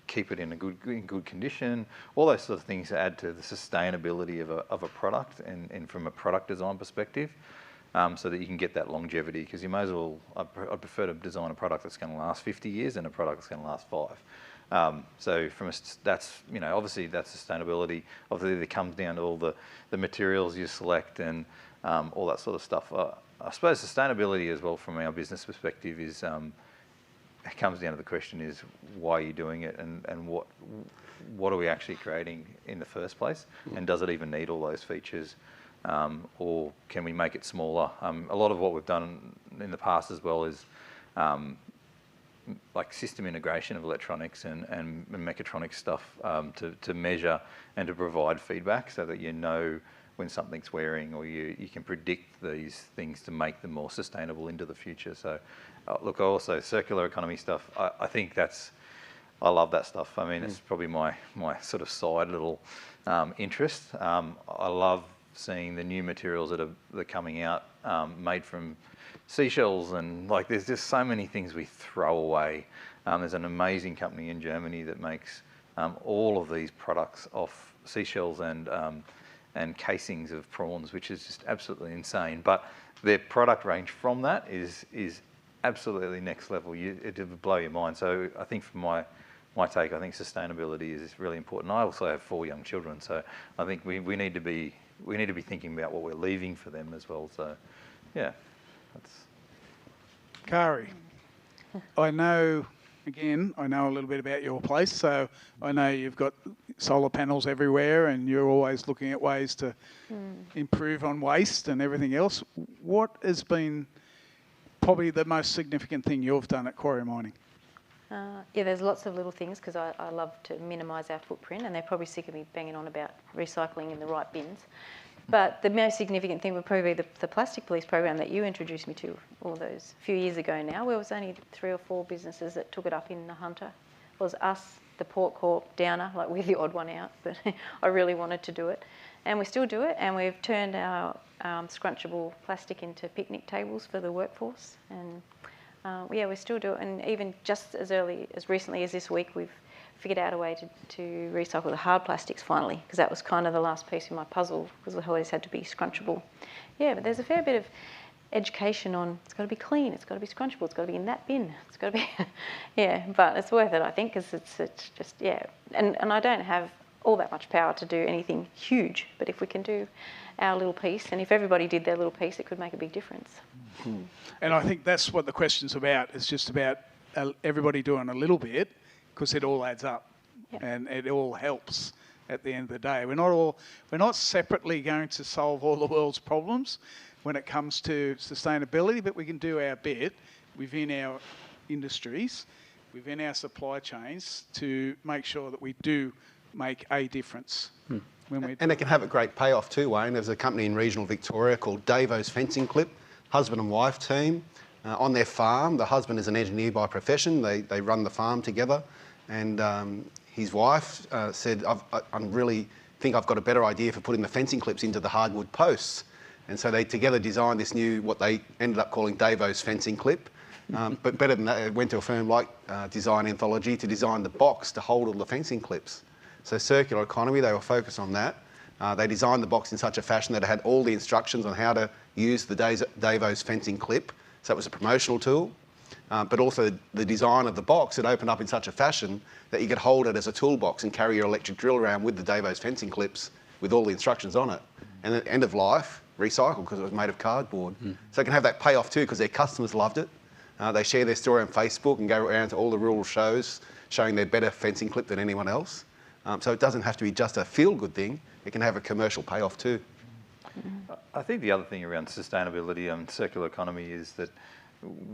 keep it in good condition? All those sort of things add to the sustainability of a product and from a product design perspective, so that you can get that longevity. Because you may as well, I prefer to design a product that's going to last 50 years than a product that's going to last 5. So from that's obviously that's sustainability. Obviously, it comes down to all the materials you select and all that sort of stuff. I suppose sustainability as well from our business perspective is, it comes down to the question is why are you doing it and what are we actually creating in the first place, and does it even need all those features, or can we make it smaller? A lot of what we've done in the past as well is like system integration of electronics and mechatronic stuff to measure and to provide feedback so that you know when something's wearing, or you can predict these things to make them more sustainable into the future. So look, also circular economy stuff, I think I love that stuff. I mean, it's probably my sort of side little interest. I love seeing the new materials that are coming out made from seashells, and like there's just so many things we throw away. There's an amazing company in Germany that makes all of these products off seashells and casings of prawns, which is just absolutely insane. But their product range from that is absolutely next level. It would blow your mind. So I think from my take, I think sustainability is really important. I also have 4 young children, so I think we need to be thinking about what we're leaving for them as well. So yeah, that's. Kari, I know a little bit about your place, so I know you've got solar panels everywhere and you're always looking at ways to improve on waste and everything else. What has been probably the most significant thing you've done at Quarry Mining? Yeah, there's lots of little things, because I love to minimise our footprint, and they're probably sick of me banging on about recycling in the right bins. But the most significant thing would probably be the plastic police program that you introduced me to all those few years ago now, where it was only 3 or 4 businesses that took it up in the Hunter. It was us, the Port Corp, Downer, like we're the odd one out, but I really wanted to do it. And we still do it, and we've turned our scrunchable plastic into picnic tables for the workforce. And yeah, we still do it, and even just as recently as this week, we've figured out a way to recycle the hard plastics finally, because that was kind of the last piece of my puzzle, because the always had to be scrunchable. Yeah, but there's a fair bit of education on it's got to be clean, it's got to be scrunchable, it's got to be in that bin, it's got to be, yeah, but it's worth it, I think, because it's just, yeah. And I don't have all that much power to do anything huge, but if we can do our little piece, and if everybody did their little piece, it could make a big difference. And I think that's what the question's about. It's just about everybody doing a little bit, because it all adds up, and it all helps at the end of the day. We're not separately going to solve all the world's problems when it comes to sustainability, but we can do our bit within our industries, within our supply chains, to make sure that we do make a difference. And it can have a great payoff too, Wayne. There's a company in regional Victoria called Davo's Fencing Clip, husband and wife team. On their farm, the husband is an engineer by profession. They run the farm together, and his wife said, I really think I've got a better idea for putting the fencing clips into the hardwood posts. And so they together designed this new, what they ended up calling Davo's Fencing Clip. But better than that, they went to a firm like Design Anthology to design the box to hold all the fencing clips. So circular economy, they were focused on that. They designed the box in such a fashion that it had all the instructions on how to use the Davo's fencing clip. So it was a promotional tool. But also the design of the box, it opened up in such a fashion that you could hold it as a toolbox and carry your electric drill around with the Davo's fencing clips with all the instructions on it. And at the end of life, recycled because it was made of cardboard. So it can have that payoff too, because their customers loved it. They share their story on Facebook and go around to all the rural shows showing their better fencing clip than anyone else. So it doesn't have to be just a feel-good thing. It can have a commercial payoff too. I think the other thing around sustainability and circular economy is that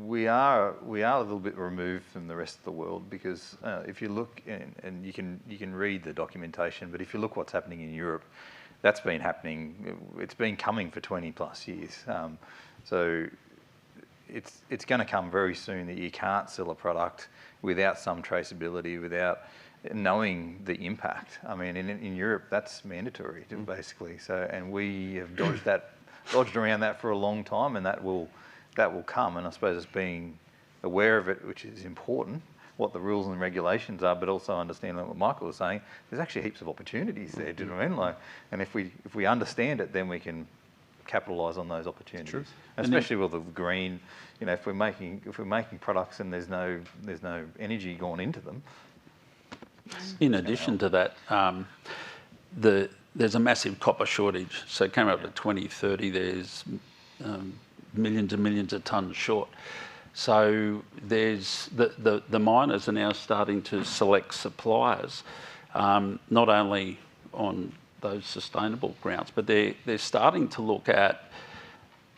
we are a little bit removed from the rest of the world, because if you look, and you can read the documentation, but if you look what's happening in Europe, that's been happening. It's been coming for 20 plus years. So it's going to come very soon that you can't sell a product without some traceability, without knowing the impact. I mean, in Europe, that's mandatory, basically. So, and we have dodged around that for a long time, and that will come. And I suppose it's being aware of it, which is important, what the rules and regulations are, but also understanding what Michael was saying. There's actually heaps of opportunities there. Do you know what I mean? Like, and if we understand it, then we can capitalise on those opportunities. True. Especially with the green. You know, if we're making products and there's no energy going into them. In addition to that, there's a massive copper shortage. So it came up to 2030, there's millions and millions of tonnes short. So there's the miners are now starting to select suppliers, not only on those sustainable grounds, but they're starting to look at,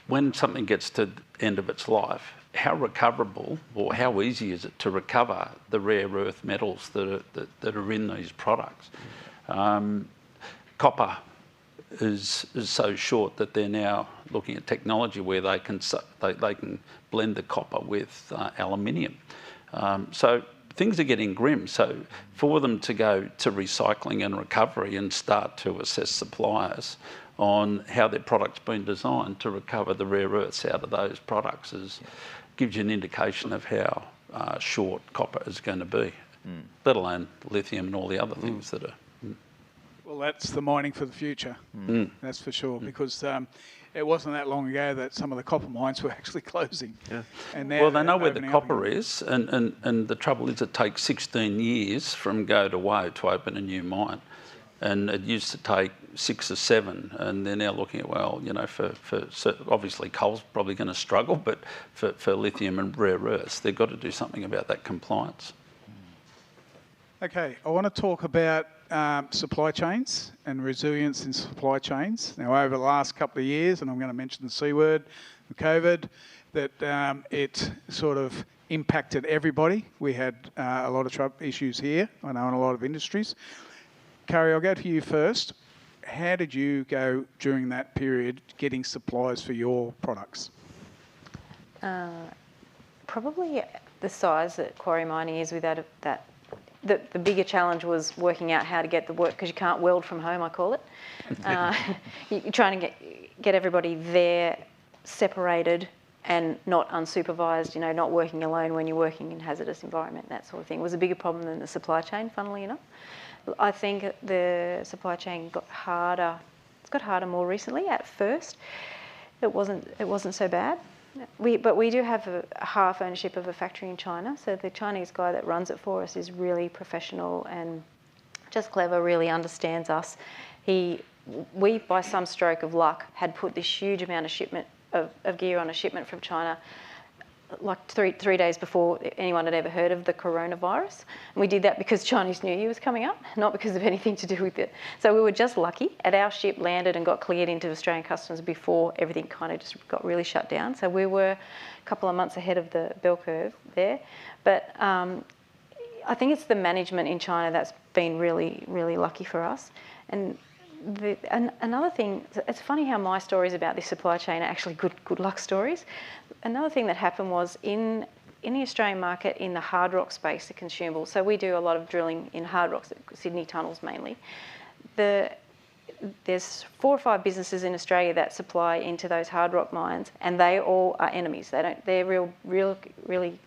when something gets to the end of its life, how recoverable or how easy is it to recover the rare earth metals that are in these products. Copper is so short that they're now looking at technology where they can blend the copper with aluminium. So things are getting grim. So for them to go to recycling and recovery and start to assess suppliers on how their product's been designed to recover the rare earths out of those products gives you an indication of how short copper is going to be, let alone lithium and all the other things that are. Well, that's the mining for the future, that's for sure, because it wasn't that long ago that some of the copper mines were actually closing. Yeah. And now they know where the copper is, and the trouble is it takes 16 years from go to woe to open a new mine. And it used to take 6 or 7, and they're now looking at, well, you know, for obviously coal's probably going to struggle, but for lithium and rare earths, they've got to do something about that compliance. Okay, I want to talk about supply chains and resilience in supply chains. Now, over the last couple of years, and I'm going to mention the C word, COVID, that it sort of impacted everybody. We had a lot of issues here, I know, in a lot of industries. Carrie, I'll go to you first. How did you go during that period getting supplies for your products? Probably the size that quarry mining is without that. The bigger challenge was working out how to get the work, because you can't weld from home, I call it. You're trying to get everybody there separated and not unsupervised, you know, not working alone when you're working in hazardous environment, that sort of thing. It was a bigger problem than the supply chain, funnily enough. I think the supply chain got harder. It's got harder more recently. At first, it wasn't so bad. But we do have a half ownership of a factory in China. So the Chinese guy that runs it for us is really professional and just clever, really understands us. We, by some stroke of luck, had put this huge amount of shipment of gear on a shipment from China like three days before anyone had ever heard of the coronavirus. And we did that because Chinese New Year was coming up, not because of anything to do with it. So we were just lucky. And our ship landed and got cleared into Australian customs before everything kind of just got really shut down. So we were a couple of months ahead of the bell curve there. But I think it's the management in China that's been really, really lucky for us. And another thing, it's funny how my stories about this supply chain are actually good luck stories. Another thing that happened was in the Australian market, in the hard rock space, the consumables. So we do a lot of drilling in hard rocks, Sydney tunnels mainly. There's 4 or 5 businesses in Australia that supply into those hard rock mines, and they all are enemies. They're really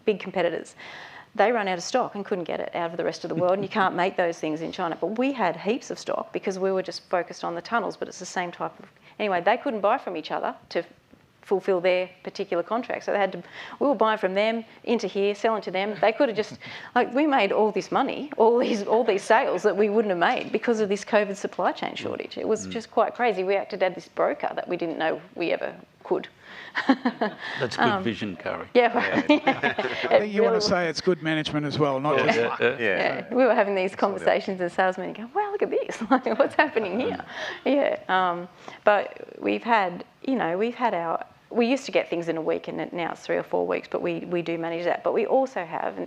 big competitors. They run out of stock and couldn't get it out of the rest of the world, and you can't make those things in China. But we had heaps of stock because we were just focused on the tunnels, but it's the same type of... Anyway, they couldn't buy from each other to fulfill their particular contract. So we were buying from them into here, selling to them. They could have just, we made all this money, all these sales that we wouldn't have made because of this COVID supply chain shortage. It was just quite crazy. We acted as this broker that we didn't know we ever could. That's good vision, Carrie. Yeah. I think you want to say it's good management as well, not just luck. Yeah. We were having these conversations as salesmen going, wow, look at this. What's happening here? Yeah. But we've had our... We used to get things in a week, and now it's 3 or 4 weeks, but we do manage that. But we also have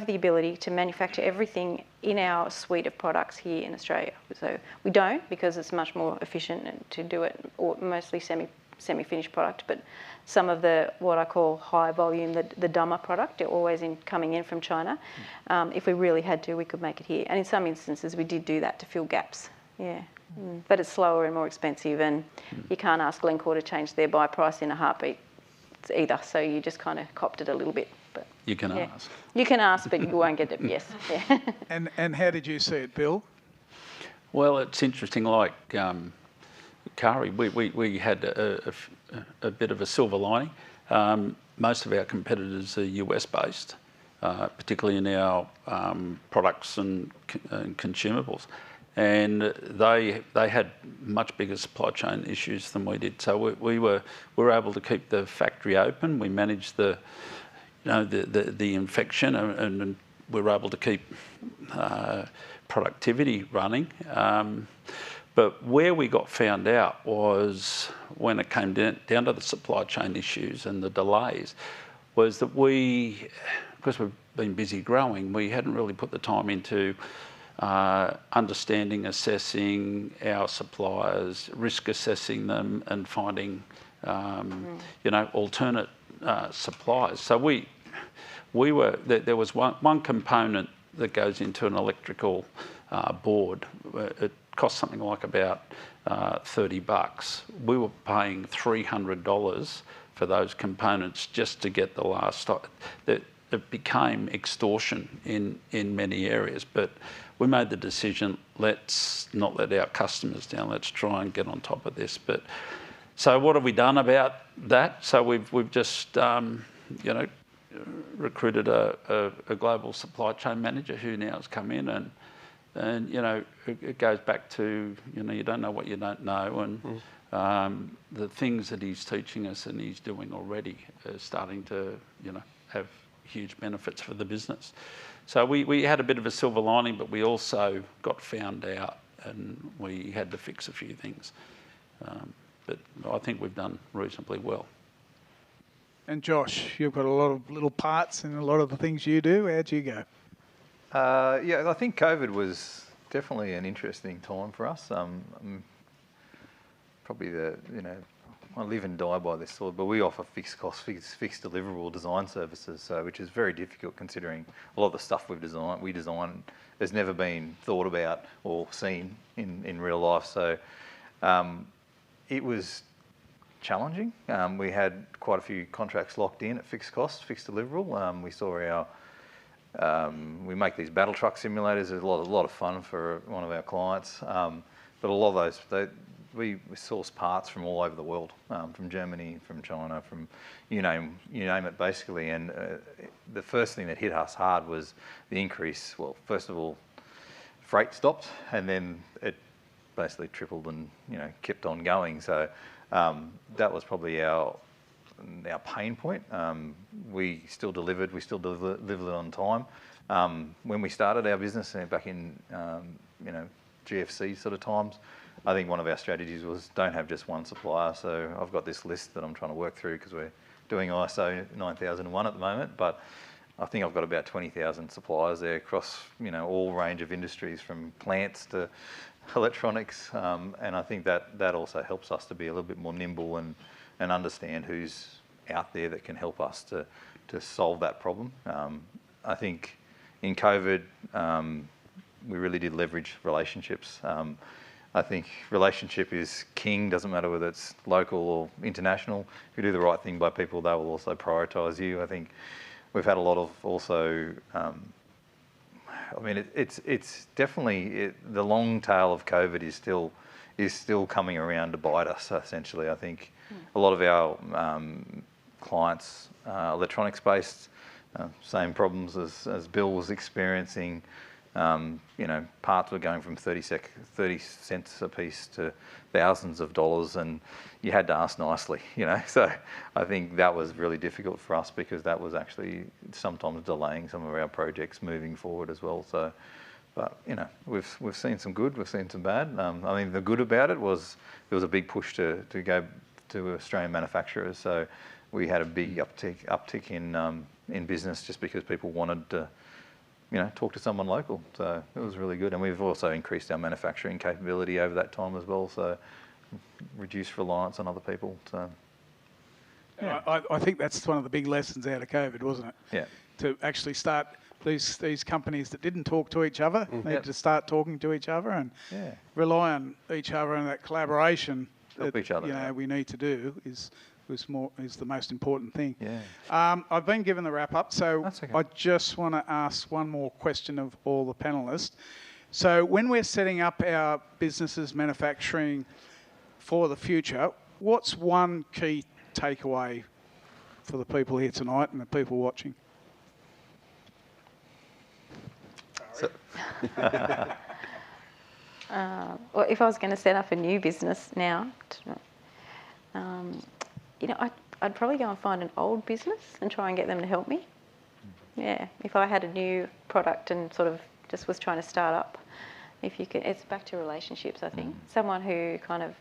the ability to manufacture everything in our suite of products here in Australia. So we don't, because it's much more efficient to do it, or mostly semi-finished product, but some of the, what I call high volume, the dumber product, are always coming in from China. If we really had to, we could make it here. And in some instances, we did do that to fill gaps. Yeah. But it's slower and more expensive, and you can't ask Glencore to change their buy price in a heartbeat either. So you just kind of copped it a little bit. But you can ask. You can ask, but you won't get it. Yes. Yeah. And how did you see it, Bill? Well, it's interesting. Like Kari, we had a bit of a silver lining. Most of our competitors are US based, particularly in our products and consumables. And they had much bigger supply chain issues than we did. So we were able to keep the factory open. We managed the infection, and we were able to keep productivity running. But where we got found out was when it came down to the supply chain issues and the delays, was that because we've been busy growing, we hadn't really put the time into understanding, assessing our suppliers, risk assessing them, and finding alternate suppliers. So there was one component that goes into an electrical board. It cost something like about $30. We were paying $300 for those components just to get the last stock. It became extortion in many areas, but we made the decision, let's not let our customers down, let's try and get on top of this. But so what have we done about that? So we've just recruited a global supply chain manager who now has come in, and it goes back to you don't know what you don't know, and the things that he's teaching us and he's doing already are starting to have huge benefits for the business. So we had a bit of a silver lining, but we also got found out and we had to fix a few things. But I think we've done reasonably well. And Josh, you've got a lot of little parts in a lot of the things you do. How'd you go? I think COVID was definitely an interesting time for us. Probably I live and die by this sort, but we offer fixed cost, fixed deliverable design services, which is very difficult considering a lot of the stuff we design has never been thought about or seen in real life. So it was challenging. We had quite a few contracts locked in at fixed cost, fixed deliverable. We saw we make these battle truck simulators. There's a lot of fun for one of our clients, but a lot of those, we source parts from all over the world, from Germany, from China, from you name it basically. And the first thing that hit us hard was the increase. Well, first of all, freight stopped, and then it basically tripled and kept on going. So that was probably our pain point. We still delivered. We still delivered on time. When we started our business back in GFC sort of times, I think one of our strategies was don't have just one supplier. So I've got this list that I'm trying to work through because we're doing ISO 9001 at the moment, but I think I've got about 20,000 suppliers there across all range of industries, from plants to electronics, and I think that also helps us to be a little bit more nimble and understand who's out there that can help us to solve that problem. I think in COVID, we really did leverage relationships. I think relationship is king, doesn't matter whether it's local or international. If you do the right thing by people, they will also prioritise you. I think we've had a lot of also, it's definitely, the long tail of COVID is still coming around to bite us, essentially. I think a lot of our clients, electronics based, same problems as Bill was experiencing. Parts were going from 30 cents a piece to thousands of dollars, and you had to ask nicely, So I think that was really difficult for us because that was actually sometimes delaying some of our projects moving forward as well. So, but we've seen some good, we've seen some bad. The good about it was there was a big push to go to Australian manufacturers. So we had a big uptick in business just because people wanted to talk to someone local. So it was really good. And we've also increased our manufacturing capability over that time as well. So reduced reliance on other people. So yeah. I think that's one of the big lessons out of COVID, wasn't it? Yeah. To actually start these companies that didn't talk to each other, need to start talking to each other and rely on each other, and that collaboration Help each other, we need to do is the most important thing. Yeah. I've been given the wrap up, so That's okay. I just want to ask one more question of all the panellists. So when we're setting up our businesses, manufacturing for the future, what's one key takeaway for the people here tonight and the people watching? Well, if I was going to set up a new business now, I'd probably go and find an old business and try and get them to help me. Yeah, if I had a new product and sort of just was trying to start up, it's back to relationships, I think. Someone who kind of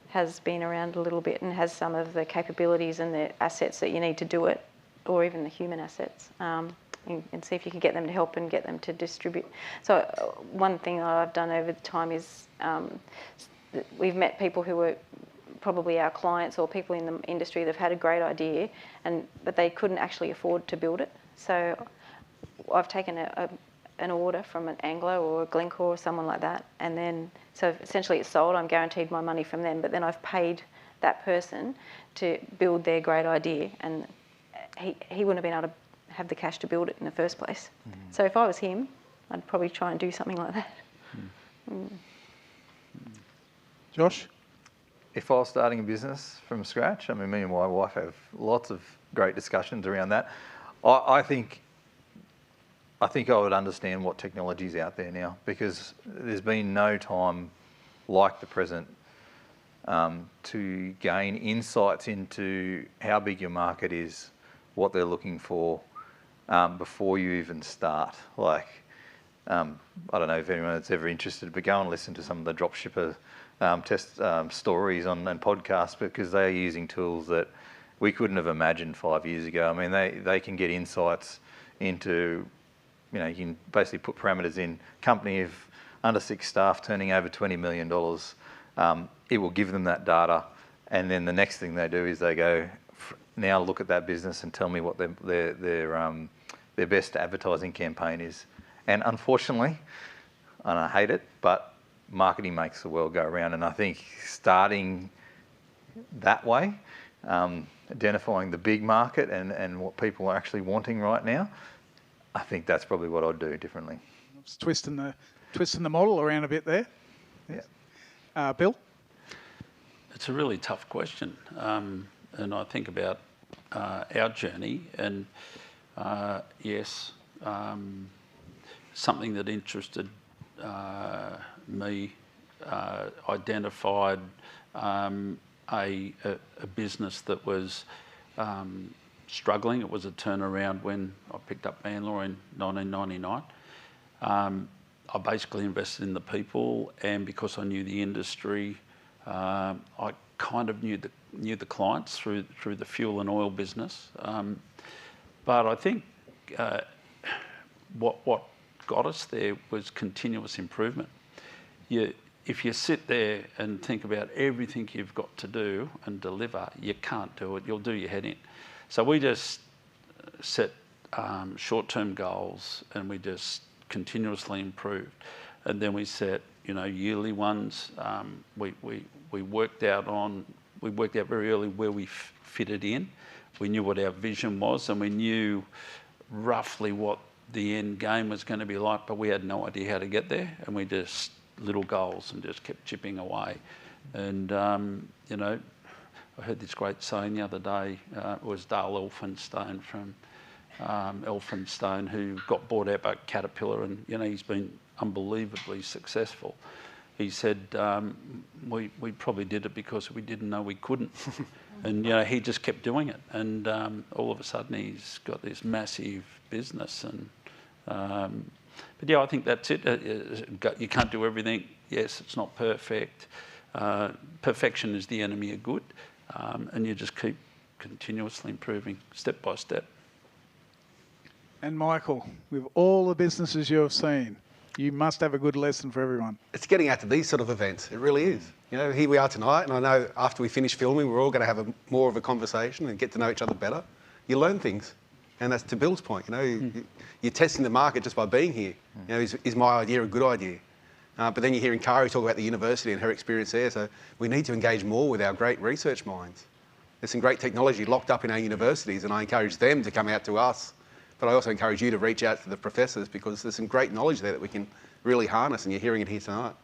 has been around a little bit and has some of the capabilities and the assets that you need to do it, or even the human assets, and see if you can get them to help and get them to distribute. So one thing that I've done over the time is we've met people who were probably our clients or people in the industry that have had a great idea, but they couldn't actually afford to build it. So I've taken an order from an Anglo or a Glencore or someone like that, and then so essentially it's sold. I'm guaranteed my money from them, but then I've paid that person to build their great idea, and he wouldn't have been able to have the cash to build it in the first place. So if I was him, I'd probably try and do something like that. Josh? If I was starting a business from scratch, me and my wife have lots of great discussions around that. I think I would understand what technology is out there now, because there's been no time like the present to gain insights into how big your market is, what they're looking for before you even start. I don't know if anyone that's ever interested, but go and listen to some of the dropshipper test stories and podcasts, because they're using tools that we couldn't have imagined 5 years ago. They can get insights into, you can basically put parameters in. Company of under 6 staff turning over $20 million. It will give them that data, and then the next thing they do is they go, now look at that business and tell me what their best advertising campaign is. And unfortunately, and I hate it, but marketing makes the world go around. And I think starting that way, identifying the big market and what people are actually wanting right now, I think that's probably what I'd do differently. It's twisting the model around a bit there. Yeah. Bill? It's a really tough question, and I think about our journey, and yes, something that interested me, identified a business that was struggling. It was a turnaround when I picked up Banlaw in 1999. I basically invested in the people, and because I knew the industry, I kind of knew the clients through the fuel and oil business. But I think what got us there was continuous improvement. If you sit there and think about everything you've got to do and deliver, you can't do it. You'll do your head in. So we just set short-term goals, and we just continuously improved. And then we set, yearly ones. We worked out very early where we fitted in. We knew what our vision was, and we knew roughly what the end game was going to be like, but we had no idea how to get there. And we just little goals and just kept chipping away. And I heard this great saying the other day. It was Dale Elphinstone from Elphinstone, who got bought out by Caterpillar, and he's been unbelievably successful. He said, we probably did it because we didn't know we couldn't. And he just kept doing it, and all of a sudden he's got this massive business. And but yeah, I think that's it. You can't do everything. Yes, it's not perfect. Perfection is the enemy of good, and you just keep continuously improving step by step. And Michael, with all the businesses you have seen, you must have a good lesson for everyone. It's getting out to these sort of events. It really is. Here we are tonight, and I know after we finish filming, we're all going to have more of a conversation and get to know each other better. You learn things, and that's to Bill's point. You're testing the market just by being here. Is my idea a good idea? But then you're hearing Kari talk about the university and her experience there. So we need to engage more with our great research minds. There's some great technology locked up in our universities, and I encourage them to come out to us. But I also encourage you to reach out to the professors, because there's some great knowledge there that we can really harness, and you're hearing it here tonight.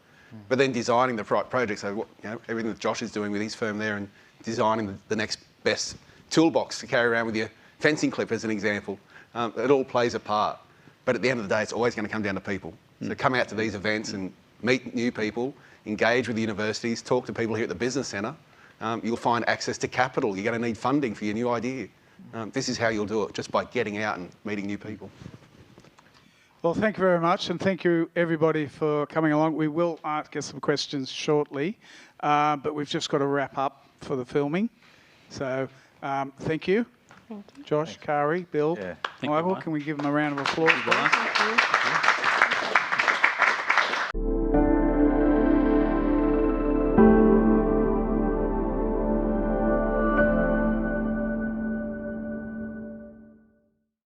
But then designing the right project, so everything that Josh is doing with his firm there, and designing the next best toolbox to carry around with your fencing clip as an example, it all plays a part. But at the end of the day, it's always going to come down to people. So come out to these events and meet new people, engage with the universities, talk to people here at the Business Centre. You'll find access to capital. You're going to need funding for your new idea. This is how you'll do it, just by getting out and meeting new people. Well, thank you very much, and thank you everybody for coming along. We will get some questions shortly, but we've just got to wrap up for the filming. So thank you. Thank you. Josh, Kari, Bill, Yeah. Michael, can we give them a round of applause? Thank you.